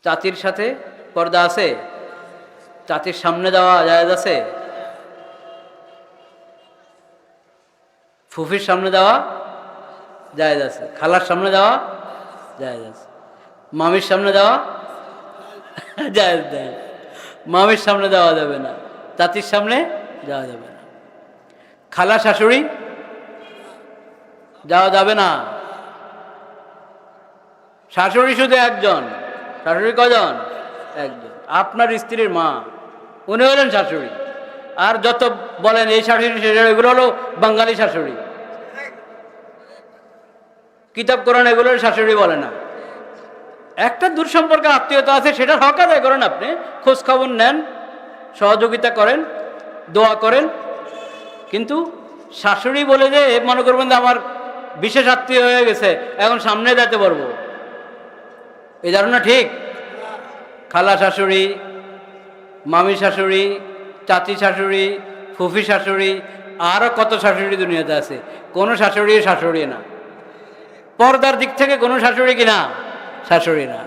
চাচির সাথে পর্দা আছে? চাচির সামনে দেওয়া জায়েজ আছে? ফুফির সামনে দেওয়া জায়েজ আছে, খালার সামনে দেওয়া জায়েজ আছে, মামির সামনে দেওয়া জায়েজ দেয়। মামির সামনে দেওয়া যাবে না, চাচির সামনে দেওয়া যাবে না। খালা শাশুড়ি দেওয়া যাবে না। শাশুড়ি শুধু একজন। শাশুড়ি কজন? একজন। আপনার স্ত্রীর মা, উনি হলেন শাশুড়ি। আর যত বলেন এই শাশুড়ি সে শাশুড়ি, এগুলো হলো বাঙালি শাশুড়ি। কিতাব কোরআন এগুলোর শাশুড়ি বলে না। একটা দূর সম্পর্কে আত্মীয়তা আছে, সেটার হক আদায় করেন, আপনি খোঁজ খবর নেন, সহযোগিতা করেন, দোয়া করেন। কিন্তু শাশুড়ি বলে যে মনে করবেন যে আমার বিশেষ আত্মীয় হয়ে গেছে, এখন সামনে যেতে পারবো, এই ধারণা ঠিক? খালা শাশুড়ি, মামি শাশুড়ি, চাচি শাশুড়ি, ফুফি শাশুড়ি, আরও কত শাশুড়ি দুনিয়াতে আছে। কোনো শাশুড়ি শাশুড়ি না। পর্দার দিক থেকে কোনো শাশুড়ি কি না? শাশুড়ি না।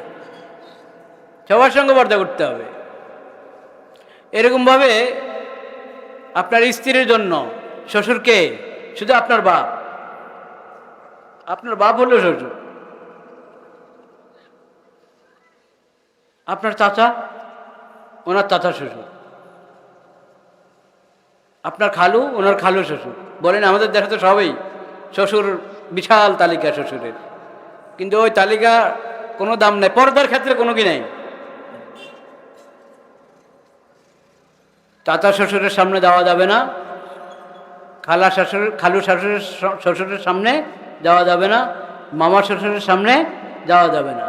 সবার সঙ্গে পর্দা করতে হবে। এরকমভাবে আপনার স্ত্রীর জন্য শ্বশুরকে, শুধু আপনার বাপ, আপনার বাপ হলো শ্বশুর। আপনার চাচা, ওনার চাচা শ্বশুর। আপনার খালু, ওনার খালু শ্বশুর। বলেন আমাদের দেশে তো সবই শ্বশুর, বিশাল তালিকা শ্বশুরের, কিন্তু ওই তালিকা কোনো দাম নেই, পর্দার ক্ষেত্রে কোনো কি নেই। চাচা শ্বশুরের সামনে দেওয়া যাবে না, খালা শাশুড়, খালু শাশুড়ের শ্বশুরের সামনে যাওয়া যাবে না, মামা শ্বশুরের সামনে যাওয়া যাবে না।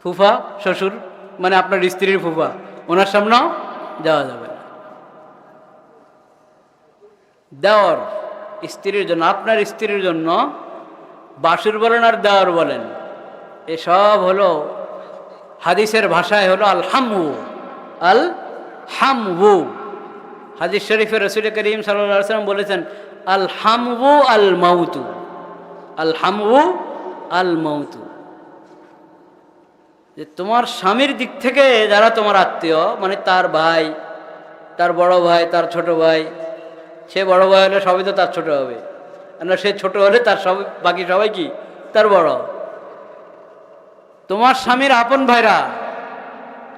ফুফা শ্বশুর মানে আপনার স্ত্রীর ফুফা, ওনার সামনেও যাওয়া যাবে না। দেওর স্ত্রীর জন্য, আপনার স্ত্রীর জন্য বাসুর বলেন আর দেওর বলেন, এসব হলো হাদিসের ভাষায় হলো আল হামু। আল হামু হাদিস শরীফে রসুল করিম সাল্লাল্লাহু আলাইহি ওয়াসাল্লাম বলেছেন আল হামু আল মাউতু। আল হামু আল মাউতু, যে তোমার স্বামীর দিক থেকে যারা তোমার আত্মীয়, মানে তার ভাই, তার বড় ভাই, তার ছোট ভাই, সে বড় ভাই হলে সবই তো তার ছোট হবে, না সে ছোট হলে তার সব, বাকি সবাই কি তার বড়। তোমার স্বামীর আপন ভাইরা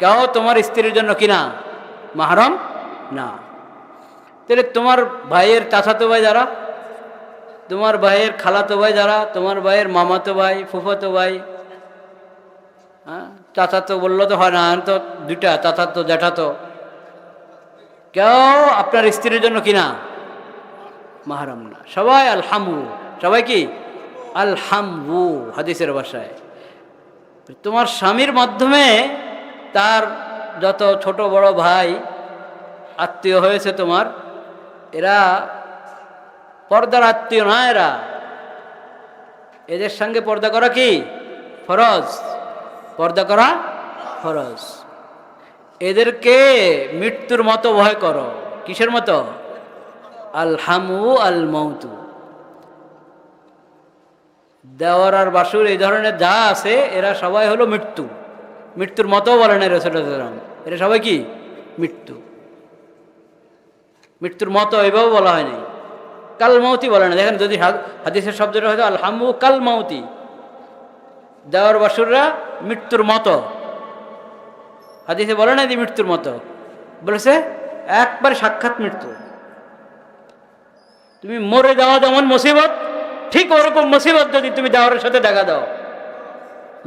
কেউ তোমার স্ত্রীর জন্য কিনা মাহরম না। তাহলে তোমার ভাইয়ের চাচাতো ভাই যারা, তোমার ভাইয়ের খালাতো ভাই যারা, তোমার ভাইয়ের মামাতো ভাই, ফুফাতো ভাই, হ্যাঁ চাচাতো বললো তো হয় না, তো দুইটা চাচাতো জ্যাঠাতো, কেউ আপনার স্ত্রীর জন্য কিনা মাহরম না। সবাই আল হামু, সবাই কি আল হামু হাদিসের ভাষায়। তোমার স্বামীর মাধ্যমে তার যত ছোট বড় ভাই আত্মীয় হয়েছে তোমার, এরা পর্দার আত্মীয় না, এরা, এদের সঙ্গে পর্দা করা কি ফরজ, পর্দা করা ফরজ। এদেরকে মৃত্যুর মতো ভয় করো। কিসের মতো? আল হামু আল মৌতু। দেওয়ার আর বাসুর এই ধরনের যা আছে এরা সবাই হলো মৃত্যু, মৃত্যুর মতো বলে না রাসূলুল্লাহ সাল্লাল্লাহু আলাইহি ওয়াসাল্লাম, এরা সবাই কি মৃত্যু, মৃত্যুর মতো এভাবে বলা হয়নি, কাল মাউতি বলে না। দেখেন যদি হাদিসের শব্দটা হয়তো আল হামু কাল মাউতি, দেওয়ার বাসুররা মৃত্যুর মতো, হাদিসে বলে না যে মৃত্যুর মতো, বলেছে একবার সাক্ষাৎ মৃত্যু। তুমি মরে যাওয়া যেমন মুসিবত, ঠিক ওরকম মুসিবত যদি তুমি দেওয়ারের সাথে দেখা দাও।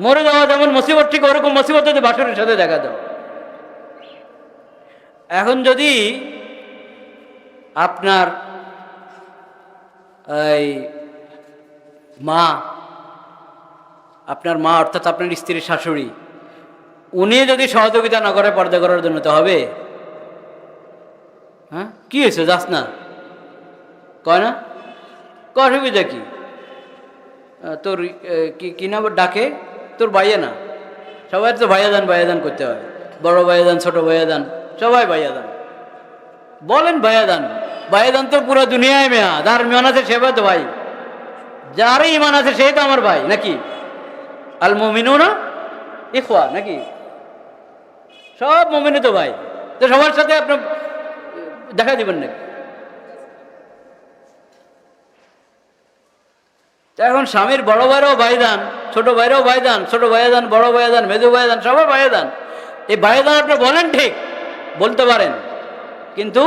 মরে যাওয়া যেমন মুসিবত, ঠিক ওরকম মুসিবত যদি বাসুরের সাথে দেখা দাও। এখন যদি আপনার এই মা, আপনার মা অর্থাৎ আপনার স্ত্রীর শাশুড়ি, উনি যদি সহযোগিতা না করে পর্দা করার জন্য, তো হবে? হ্যাঁ কি হয়েছে, যাস না, কয় না, অসুবিধা কি? তোর কি না ডাকে, তোর ভাইয়া না, সবাই তো ভাইয়াদান ভাইয়াদান করতে হয়, বড় ভাইয়াদান ছোট ভাইয়াদান সবাই ভাইয়াদান বলেন, ভাইয়াদান ভাইয়াদান তো পুরো দুনিয়ায় মেয়া, যার ইমান আছে সে তো ভাই, যার ইমান আছে সে তো আমার ভাই নাকি? আল মুমিনুনা ইখওয়া নাকি? সব মুমিন তো ভাই, তো সবার সাথে আপনি দেখা দিবেন নাকি? এখন স্বামীর বড় ভাইরাও ভাইদান, ছোট ভাইরাও ভাইদান, ছোট ভাইদান, বড় ভাইদান, মেজো ভাইদান, সবাই ভাইদান। এই ভাইদান আপনি বলেন ঠিক, বলতে পারেন, কিন্তু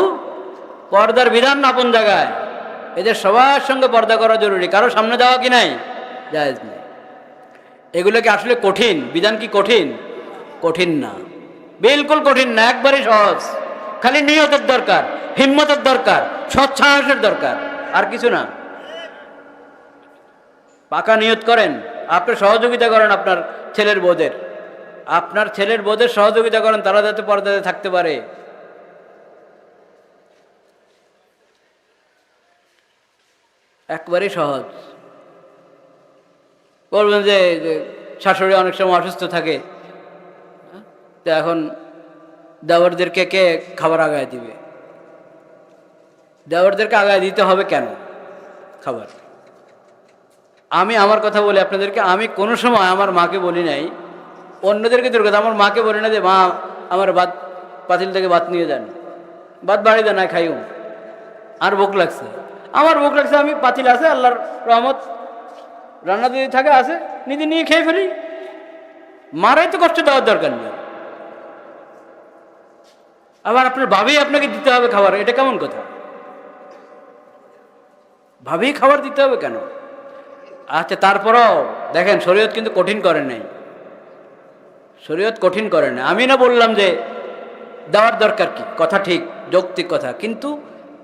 পর্দার বিধান আপন জায়গায়। এদের সবার সঙ্গে পর্দা করা জরুরি। কারো সামনে যাওয়া কি নাই? জায়েজ নেই। এগুলো কি আসলে কঠিন? বিধান কি কঠিন? কঠিন না, বিলকুল কঠিন না, একবারই সহজ। খালি নিয়তের দরকার, হিম্মতের দরকার, সৎসাহসের দরকার, আর কিছু না। পাকা নিয়ত করেন, আপনি সহযোগিতা করেন আপনার ছেলের বোধের, আপনার ছেলের বোধের সহযোগিতা করেন, তারা যাতে পর্দাতে থাকতে পারে। একবারই সহজ। বলবেন যে শাশুড়ি অনেক সময় অসুস্থ থাকে, তো এখন দেওয়ারদেরকে কে খাবার আগায় দিবে? দেওয়ারদেরকে আগায় দিতে হবে কেন খাবার? আমি আমার কথা বলি আপনাদেরকে, আমি কোনো সময় আমার মাকে বলি নাই, অন্যদেরকে দূর কথা, আমার মাকে বলি না যে মা আমার ভাত পাতিল থেকে ভাত নিয়ে যান, ভাত বাড়ি দেন, না খাইও, আর ভোক লাগছে, আমার ভোক লাগছে, আমি পাতিল আছে, আল্লাহর রহমত, রান্না যদি থাকে আছে, নিজে নিয়ে খেয়ে ফেলি। মারাই তো কষ্ট দেওয়ার দরকার নেই। আবার আপনার ভাবি আপনাকে দিতে হবে খাবার, এটা কেমন কথা? ভাবি খাবার দিতে হবে কেন? আচ্ছা, তারপরও দেখেন, শরীয়ত কিন্তু কঠিন করে নাই, শরীয়ত কঠিন করে না। আমি না বললাম যে দেওয়ার দরকার কি, কথা ঠিক, যৌক্তিক কথা, কিন্তু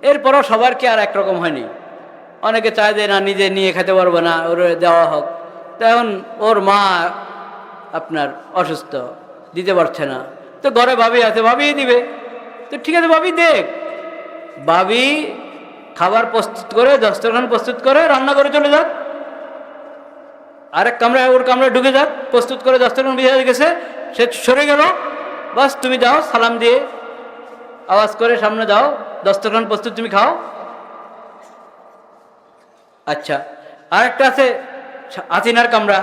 এরপরও সবার কি আর একরকম হয়নি। অনেকে চায় যে না, নিজে নিয়ে খেতে পারবো না, ওর দেওয়া হোক। তো এখন ওর মা আপনার অসুস্থ, দিতে পারছে না, তো ঘরে ভাবি আছে, ভাবি দিবে, তো ঠিক আছে, ভাবি দেখ, ভাবি খাবার প্রস্তুত করে, দস্তরখান প্রস্তুত করে রান্না করে চলে যাক, আরেক কামরায় ওর কামরায় ঢুকে যাক, প্রস্তুত করে দস্তরখান বিছিয়ে গেছে, সে সরে গেল, বাস তুমি যাও সালাম দিয়ে আওয়াজ করে সামনে যাও, দস্তরখান প্রস্তুত, তুমি খাও। আচ্ছা, আরেকটা আছে আতিনার কামরা,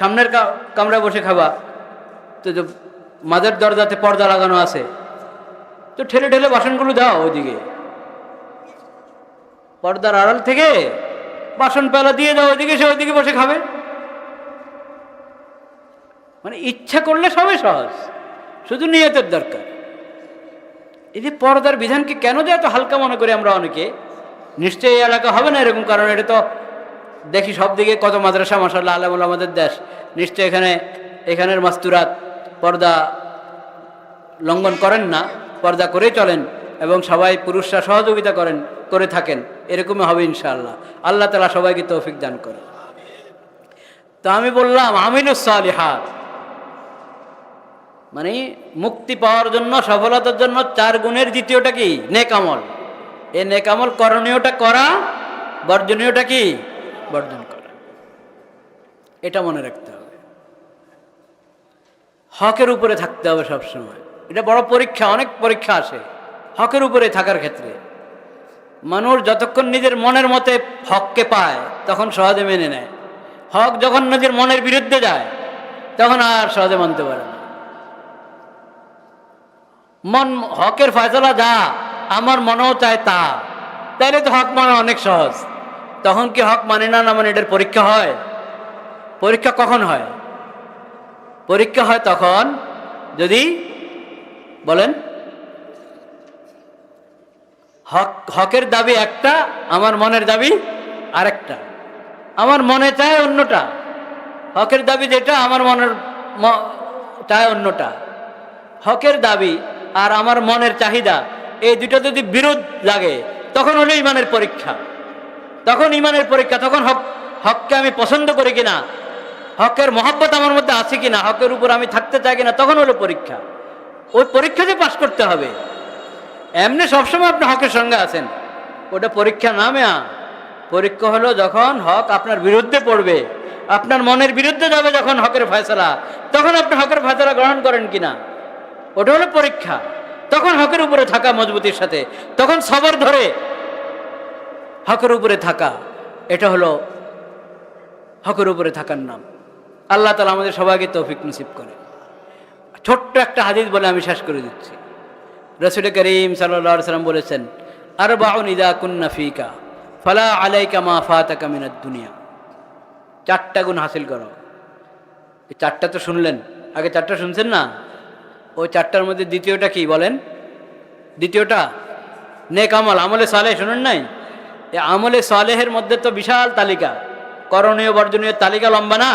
সামনের কামরায় বসে খাবা, তো মাঝের দরজাতে পর্দা লাগানো আছে, তো ঠেলে ঠেলে বাসনগুলো দাও ওইদিকে, পর্দার আড়াল থেকে বাসন পেলা দিয়ে দাও ওইদিকে, সে ওইদিকে বসে খাবে। মানে ইচ্ছা করলে সবই সহজ, শুধু নিয়তের দরকার। এই যে পর্দার বিধানকে কেন যে এত হালকা মনে করি আমরা অনেকে, নিশ্চয়ই এই এলাকা হবে না এরকম, কারণ এটা তো দেখি সব দিকে কত মাদ্রাসা, মাশাআল্লাহ, আলেমুল আমাদের দেশ, নিশ্চয় এখানের মাস্তুরাত পর্দা লঙ্ঘন করেন না, পর্দা করেই চলেন, এবং সবাই পুরুষরা সহযোগিতা করে থাকেন, এরকমই হবে ইনশাআল্লাহ। আল্লাহ তাআলা সবাইকে তৌফিক দান করেন। তো আমি বললাম আমিলুস সালিহাত, মানে মুক্তি পাওয়ার জন্য, সফলতার জন্য 4 গুণের দ্বিতীয়টা কি? নেক আমল। এই নেক আমল করণীয়টা করা, বর্জনীয়টা কি? বর্জন করা। এটা মনে রাখতে হবে। হকের উপরে থাকতে হবে সবসময়। এটা বড় পরীক্ষা, অনেক পরীক্ষা আসে হকের উপরে থাকার ক্ষেত্রে। মানুষ যতক্ষণ নিজের মনের মতে হককে পায় তখন সহজে মেনে নেয়। হক যখন নিজের মনের বিরুদ্ধে যায় তখন আর সহজে মানতে পারে না। মন হকের ফয়সালা যা আমার মনেও চায় তা, তাইলে তো হক মানে অনেক সহজ। তখন কি হক মানে না, না মানে এটার পরীক্ষা হয়? পরীক্ষা কখন হয়? পরীক্ষা হয় তখন যদি বলেন হকের দাবি একটা, আমার মনের দাবি আরেকটা। আমার মনে চায় অন্যটা, হকের দাবি যেটা আমার মনের চায় অন্যটা। হকের দাবি আর আমার মনের চাহিদা এই দুটো যদি বিরোধ লাগে তখন হলো ইমানের পরীক্ষা। তখন ইমানের পরীক্ষা, তখন হককে আমি পছন্দ করি কিনা, হকের মহব্বত আমার মধ্যে আছে কিনা, হকের উপর আমি থাকতে চাই কিনা, তখন হলো পরীক্ষা। ওই পরীক্ষাতে পাশ করতে হবে। এমনি সবসময় আপনি হকের সঙ্গে আছেন, ওটা পরীক্ষা না মেয়া। পরীক্ষা হলো যখন হক আপনার বিরুদ্ধে পড়বে, আপনার মনের বিরুদ্ধে যাবে, যখন হকের ফয়সালা, তখন আপনি হকের ফয়সালা গ্রহণ করেন কিনা, ওটা হলো পরীক্ষা। তখন হকের উপরে থাকা মজবুতির সাথে, তখন সবর ধরে হকের উপরে থাকা, এটা হলো হকের উপরে থাকার নাম। আল্লাহ তাআলা আমাদের সবাইকে তৌফিক নসিব করে। ছোট্ট একটা হাদিস বলে আমি শেষ করে দিচ্ছি। রাসূল করিম সাল্লাল্লাহু আলাইহি ওয়াসাল্লাম বলেছেন, আরবাউন ইযা কুন্না ফীকা ফালা আলাইকা মা ফাতাকা মিনাদ দুনিয়া। 4টা গুণ হাসিল করো। এই 4টা তো শুনলেন, আগে 4টা শুনছেন না? ওই 4টার মধ্যে দ্বিতীয়টা কি বলেন? দ্বিতীয়টা নেক আমল, আমলে সালেহ শুনুন নাই? এই আমলে সালেহের মধ্যে তো বিশাল তালিকা, করণীয় বর্জনীয় তালিকা লম্বা না?